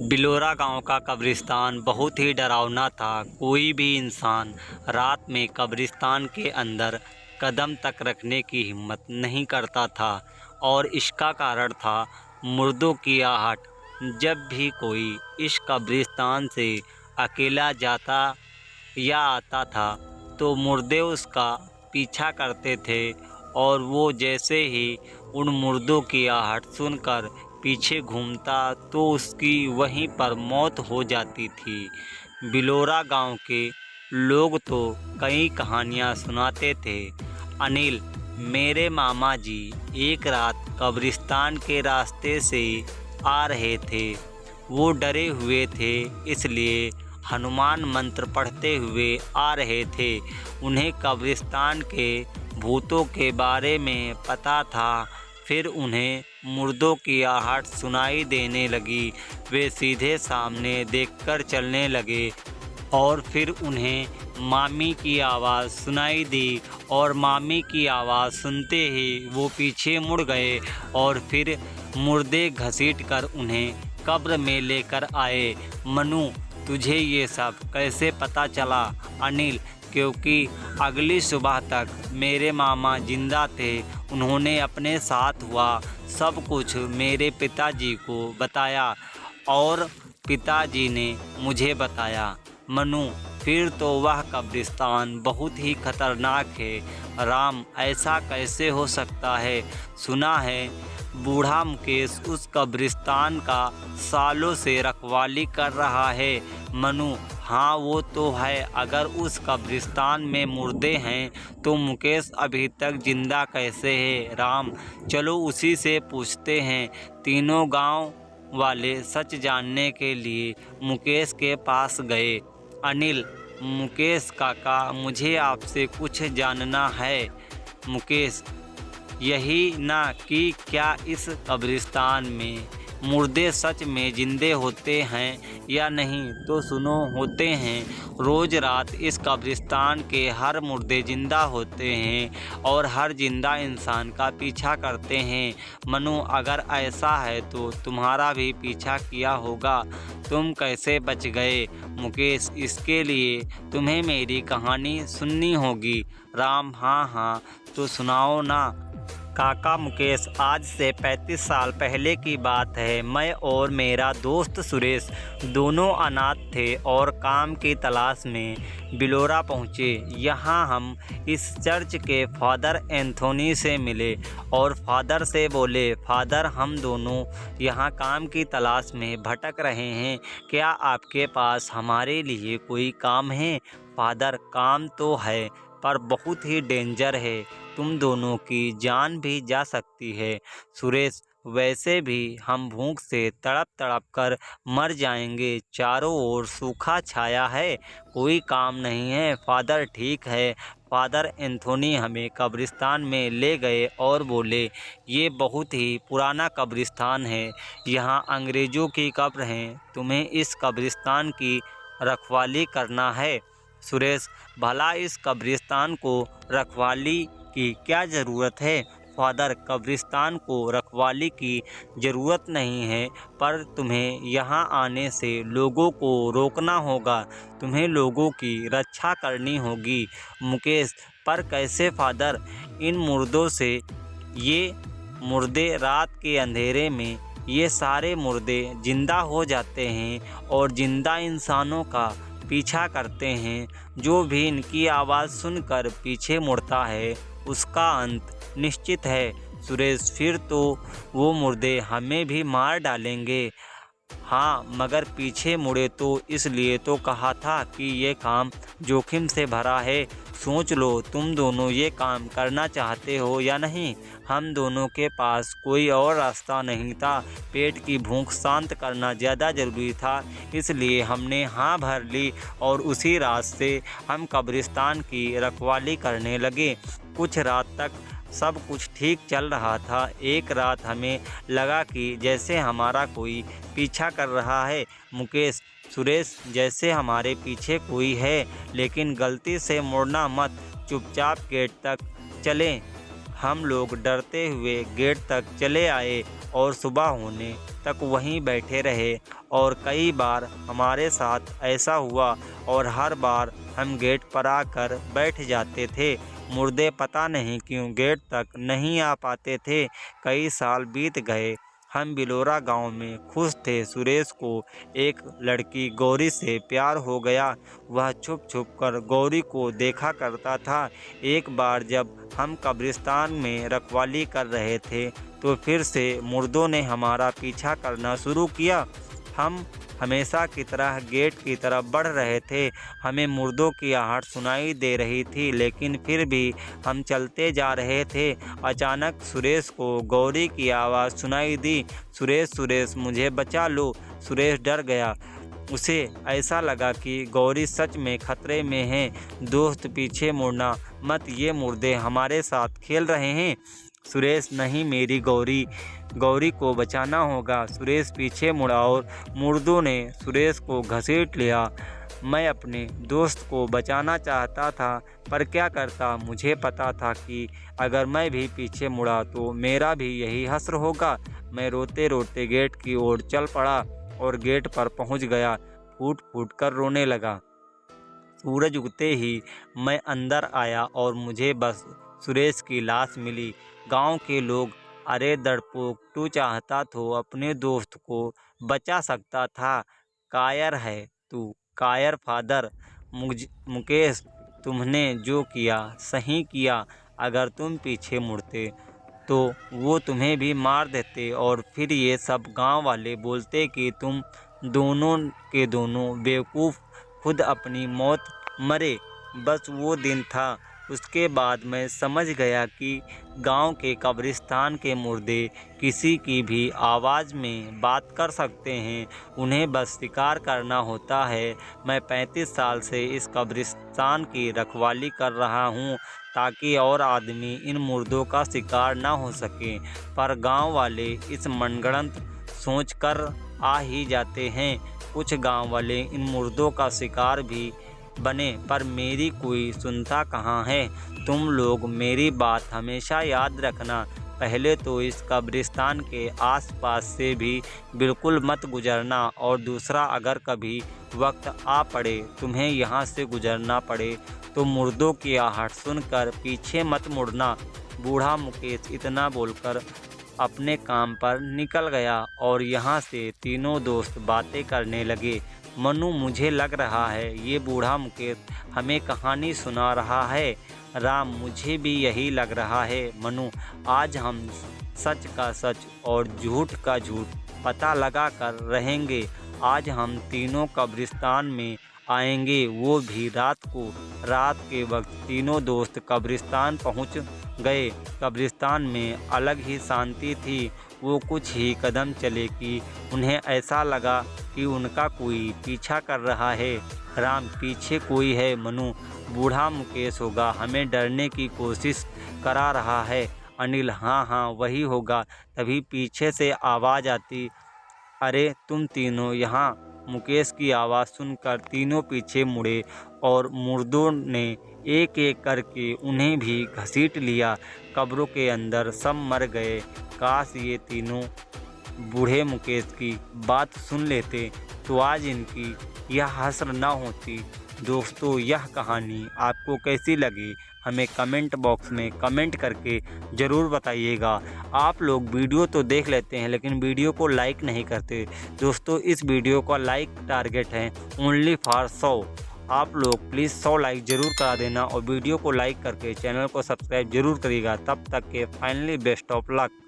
बिलोरा गांव का कब्रिस्तान बहुत ही डरावना था। कोई भी इंसान रात में कब्रिस्तान के अंदर कदम तक रखने की हिम्मत नहीं करता था और इसका कारण था मुर्दों की आहट। जब भी कोई इस कब्रिस्तान से अकेला जाता या आता था तो मुर्दे उसका पीछा करते थे और वो जैसे ही उन मुर्दों की आहट सुनकर पीछे घूमता तो उसकी वहीं पर मौत हो जाती थी। बिलोरा गांव के लोग तो कई कहानियां सुनाते थे। अनिल, मेरे मामा जी एक रात कब्रिस्तान के रास्ते से आ रहे थे। वो डरे हुए थे, इसलिए हनुमान मंत्र पढ़ते हुए आ रहे थे। उन्हें कब्रिस्तान के भूतों के बारे में पता था। फिर उन्हें मुर्दों की आहट सुनाई देने लगी। वे सीधे सामने देखकर चलने लगे और फिर उन्हें मामी की आवाज़ सुनाई दी और मामी की आवाज़ सुनते ही वो पीछे मुड़ गए और फिर मुर्दे घसीटकर उन्हें कब्र में लेकर आए। मनु, तुझे ये सब कैसे पता चला? अनिल, क्योंकि अगली सुबह तक मेरे मामा जिंदा थे। उन्होंने अपने साथ हुआ सब कुछ मेरे पिताजी को बताया और पिताजी ने मुझे बताया। मनु, फिर तो वह कब्रिस्तान बहुत ही खतरनाक है। राम, ऐसा कैसे हो सकता है? सुना है बूढ़ा मुकेश उस कब्रिस्तान का सालों से रखवाली कर रहा है। मनु, हाँ वो तो है। अगर उस कब्रिस्तान में मुर्दे हैं तो मुकेश अभी तक जिंदा कैसे है? राम, चलो उसी से पूछते हैं। तीनों गांव वाले सच जानने के लिए मुकेश के पास गए। अनिल, मुकेश काका, मुझे आपसे कुछ जानना है। मुकेश, यही ना कि क्या इस कब्रिस्तान में मुर्दे सच में जिंदे होते हैं या नहीं? तो सुनो, होते हैं। रोज़ रात इस कब्रिस्तान के हर मुर्दे जिंदा होते हैं और हर जिंदा इंसान का पीछा करते हैं। मनु, अगर ऐसा है तो तुम्हारा भी पीछा किया होगा। तुम कैसे बच गए? मुकेश, इसके लिए तुम्हें मेरी कहानी सुननी होगी। राम, हाँ, तो सुनाओ ना। काका मुकेश, आज से 35 साल पहले की बात है। मैं और मेरा दोस्त सुरेश दोनों अनाथ थे और काम की तलाश में बिलोरा पहुँचे। यहाँ हम इस चर्च के फादर एंथोनी से मिले और फादर से बोले, फादर, हम दोनों यहाँ काम की तलाश में भटक रहे हैं। क्या आपके पास हमारे लिए कोई काम है? फादर, काम तो है पर बहुत ही डेंजर है। तुम दोनों की जान भी जा सकती है। सुरेश, वैसे भी हम भूख से तड़प तड़प कर मर जाएंगे। चारों ओर सूखा छाया है, कोई काम नहीं है। फादर, ठीक है। फादर एंथोनी हमें कब्रिस्तान में ले गए और बोले, ये बहुत ही पुराना कब्रिस्तान है। यहाँ अंग्रेज़ों की कब्र हैं। तुम्हें इस कब्रिस्तान की रखवाली करना है। सुरेश, भला इस कब्रिस्तान को रखवाली की क्या ज़रूरत है? फादर, कब्रिस्तान को रखवाली की ज़रूरत नहीं है, पर तुम्हें यहाँ आने से लोगों को रोकना होगा। तुम्हें लोगों की रक्षा करनी होगी। मुकेश, पर कैसे फादर? इन मुर्दों से, ये मुर्दे रात के अंधेरे में ये सारे मुर्दे जिंदा हो जाते हैं और जिंदा इंसानों का पीछा करते हैं। जो भी इनकी आवाज़ सुनकर पीछे मुड़ता है उसका अंत निश्चित है। सुरेश, फिर तो वो मुर्दे हमें भी मार डालेंगे। हाँ, मगर पीछे मुड़े तो इसलिए तो कहा था कि ये काम जोखिम से भरा है। सोच लो, तुम दोनों ये काम करना चाहते हो या नहीं? हम दोनों के पास कोई और रास्ता नहीं था। पेट की भूख शांत करना ज़्यादा ज़रूरी था, इसलिए हमने हाँ भर ली और उसी रात से हम कब्रिस्तान की रखवाली करने लगे। कुछ रात तक सब कुछ ठीक चल रहा था। एक रात हमें लगा कि जैसे हमारा कोई पीछा कर रहा है। मुकेश, सुरेश, जैसे हमारे पीछे कोई है, लेकिन गलती से मुड़ना मत, चुपचाप गेट तक चलें। हम लोग डरते हुए गेट तक चले आए और सुबह होने तक वहीं बैठे रहे। और कई बार हमारे साथ ऐसा हुआ और हर बार हम गेट पर आकर बैठ जाते थे। मुर्दे पता नहीं क्यों गेट तक नहीं आ पाते थे। कई साल बीत गए। हम बिलोरा गांव में खुश थे। सुरेश को एक लड़की गौरी से प्यार हो गया। वह छुप छुप कर गौरी को देखा करता था। एक बार जब हम कब्रिस्तान में रखवाली कर रहे थे तो फिर से मुर्दों ने हमारा पीछा करना शुरू किया। हम हमेशा की तरह गेट की तरफ बढ़ रहे थे। हमें मुर्दों की आहट सुनाई दे रही थी, लेकिन फिर भी हम चलते जा रहे थे। अचानक सुरेश को गौरी की आवाज़ सुनाई दी, सुरेश सुरेश मुझे बचा लो। सुरेश डर गया। उसे ऐसा लगा कि गौरी सच में खतरे में है। दोस्त पीछे मुड़ना मत, ये मुर्दे हमारे साथ खेल रहे हैं। सुरेश नहीं, मेरी गौरी, गौरी को बचाना होगा। सुरेश पीछे मुड़ा और मुर्दों ने सुरेश को घसीट लिया। मैं अपने दोस्त को बचाना चाहता था, पर क्या करता। मुझे पता था कि अगर मैं भी पीछे मुड़ा तो मेरा भी यही हश्र होगा। मैं रोते रोते गेट की ओर चल पड़ा और गेट पर पहुंच गया। फूट फूट कर रोने लगा। सूरज उगते ही मैं अंदर आया और मुझे बस सुरेश की लाश मिली। गांव के लोग, अरे डरपोक, तू चाहता तो अपने दोस्त को बचा सकता था। कायर है तू, कायर। फादर मुकेश, तुमने जो किया सही किया। अगर तुम पीछे मुड़ते तो वो तुम्हें भी मार देते और फिर ये सब गांव वाले बोलते कि तुम दोनों के दोनों बेवकूफ़ खुद अपनी मौत मरे। बस वो दिन था। उसके बाद मैं समझ गया कि गांव के कब्रिस्तान के मुर्दे किसी की भी आवाज़ में बात कर सकते हैं। उन्हें बस शिकार करना होता है। मैं 35 साल से इस कब्रिस्तान की रखवाली कर रहा हूँ ताकि और आदमी इन मुर्दों का शिकार ना हो सके, पर गांव वाले इस मनगढ़ंत सोच कर आ ही जाते हैं। कुछ गांव वाले इन मुर्दों का शिकार भी बने, पर मेरी कोई सुनता कहाँ है। तुम लोग मेरी बात हमेशा याद रखना। पहले तो इस कब्रिस्तान के आसपास से भी बिल्कुल मत गुजरना, और दूसरा, अगर कभी वक्त आ पड़े तुम्हें यहाँ से गुजरना पड़े तो मुर्दों की आहट सुनकर पीछे मत मुड़ना। बूढ़ा मुकेश इतना बोलकर अपने काम पर निकल गया और यहाँ से तीनों दोस्त बातें करने लगे। मनु, मुझे लग रहा है ये बूढ़ा मुकेश हमें कहानी सुना रहा है। राम, मुझे भी यही लग रहा है। मनु, आज हम सच का सच और झूठ का झूठ पता लगा कर रहेंगे। आज हम तीनों कब्रिस्तान में आएंगे, वो भी रात को। रात के वक्त तीनों दोस्त कब्रिस्तान पहुंच गए। कब्रिस्तान में अलग ही शांति थी। वो कुछ ही कदम चले कि उन्हें ऐसा लगा कि उनका कोई पीछा कर रहा है। राम, पीछे कोई है। मनु, बूढ़ा मुकेश होगा, हमें डरने की कोशिश करा रहा है। अनिल, हाँ हाँ वही होगा। तभी पीछे से आवाज़ आती, अरे तुम तीनों यहाँ। मुकेश की आवाज़ सुनकर तीनों पीछे मुड़े और मुर्दों ने एक एक करके उन्हें भी घसीट लिया। कब्रों के अंदर सब मर गए। काश ये तीनों बूढ़े मुकेश की बात सुन लेते तो आज इनकी यह हस्र न होती। दोस्तों, यह कहानी आपको कैसी लगी हमें कमेंट बॉक्स में कमेंट करके ज़रूर बताइएगा। आप लोग वीडियो तो देख लेते हैं लेकिन वीडियो को लाइक नहीं करते। दोस्तों, इस वीडियो का लाइक टारगेट है ओनली फॉर 100। आप लोग प्लीज़ 100 लाइक ज़रूर करा देना और वीडियो को लाइक करके चैनल को सब्सक्राइब ज़रूर करिएगा। तब तक के फाइनली बेस्ट ऑफ लक।